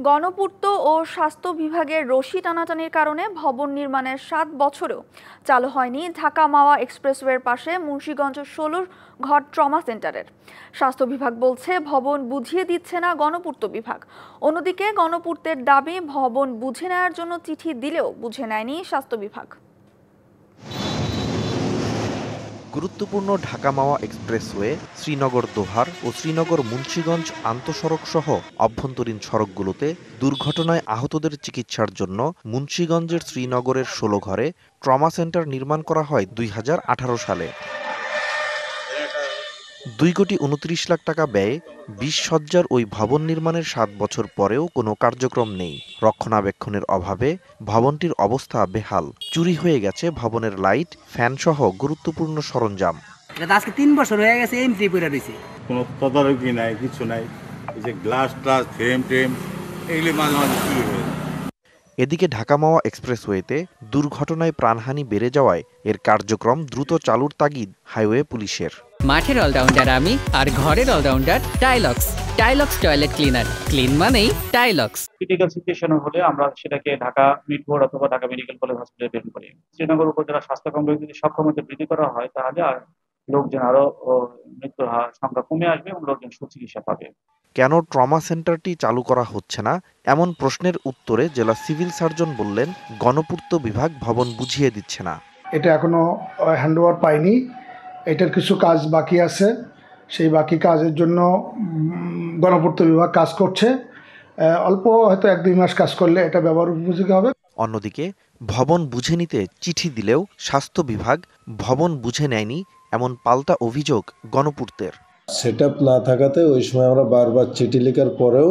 গণপূর্ত ও স্বাস্থ্য বিভাগের রশি টানাটানির কারণে ভবন নির্মাণের ৭ বছরেও চালু হয়নি ঢাকা মাওয়া এক্সপ্রেসওয়ের পাশে মুন্সিগঞ্জ ১৬ ঘর ট্রমা সেন্টারের। স্বাস্থ্য বিভাগ বলছে ভবন বুঝিয়ে দিচ্ছে না গণপূর্ত বিভাগ। অন্যদিকে গণপূর্তের দাবি ভবন বুঝে নেওয়ার জন্য চিঠি দিলেও বুঝে নেয়নি স্বাস্থ্য বিভাগ। গুরুত্বপূর্ণ ঢাকা মাওয়া এক্সপ্রেসওয়ে, শ্রীনগর দোহার ও শ্রীনগর মুন্সিগঞ্জ আন্তঃসড়ক সহ অভ্যন্তরীণ সড়কগুলোতে দুর্ঘটনায় আহতদের চিকিৎসার জন্য মুন্সিগঞ্জের শ্রীনগরের ১৬ ঘরে ট্রমা সেন্টার নির্মাণ করা হয় ২০১৮ সালে। ২,২৯,০০,০০০ টাকা ব্যয়ে ২০ শয্যার ওই ভবন নির্মাণের ৭ বছর পরেও কোনো কার্যক্রম নেই। রক্ষণাবেক্ষণের অভাবে ভবনটির অবস্থা বেহাল। চুরি হয়ে গেছে ভবনের লাইট, ফ্যানসহ গুরুত্বপূর্ণ সরঞ্জাম। এটা আজকে ৩ বছর হয়ে গেছে এমটি পড়ে রয়েছে। কোনো তদারকি নাই, কিছু নাই। এই যে গ্লাস ট্লাস ফ্রেম এগুলি মাঝে মাঝে চুরি হয়ে যায়। এদিকে ঢাকা মাওয়া এক্সপ্রেসওয়েতে দুর্ঘটনায় প্রাণহানি বেড়ে যাওয়ায় এর কার্যক্রম দ্রুত চালুর তাগিদ হাইওয়ে পুলিশের। মাঠের অলরাউন্ডার আমি, আর ঘরের allrounder Taylox. Taylox toilet cleaner, clean মানেই টাইলক্স। ক্রিটিক্যাল সিচুয়েশন হলে আমরা সেটাকে ঢাকা মিডবোর্ড অথবা ঢাকা মেডিকেল কলেজ হসপিটালে প্রেরণ করি। শ্রীনগর উপজেলা স্বাস্থ্য কমপ্লেক্স যদি সক্ষমতা বৃদ্ধি করা হয় তাহলে আর লোকজন আরো মৃত্যুর সংখ্যা কমে আসবে এবং লোকজন সুচিকিৎসা পাবে। কেন ট্রমা সেন্টারটি চালু করা হচ্ছে না এমন প্রশ্নের উত্তরে জেলা সিভিল সার্জন বললেন, গণপূর্ত বিভাগ ভবন বুঝিয়ে দিচ্ছে না। এটা এখনো হ্যান্ডওভার পাইনি, এটার কিছু কাজ বাকি আছে। সেই বাকি কাজের জন্য গণপূর্ত বিভাগ কাজ করছে। অল্প হয়তো ১-২ মাস কাজ করলে এটা ব্যবহার উপযোগী হবে। অন্যদিকে ভবন বুঝে নিতে চিঠি দিলেও স্বাস্থ্য বিভাগ ভবন বুঝে নেয়নি এমন পাল্টা অভিযোগ গণপূর্তের। সেটআপ না থাকাতে ওই সময় আমরা বারবার চিঠি লেখার পরেও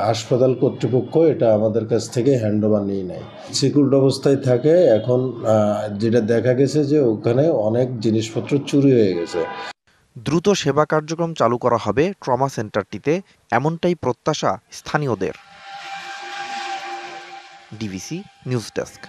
হাসপাতাল কর্তৃপক্ষ এটা আমাদের কাছ থেকে হ্যান্ডওভার নিয়ে নেয়। সিকিউরড অবস্থায় থাকে। এখন যেটা দেখা গেছে যে ওখানে অনেক জিনিসপত্র চুরি হয়ে গেছে। দ্রুত সেবা কার্যক্রম চালু করা হবে ট্রমা সেন্টারটিতে, এমনটাই প্রত্যাশা স্থানীয়দের। DBC news desk.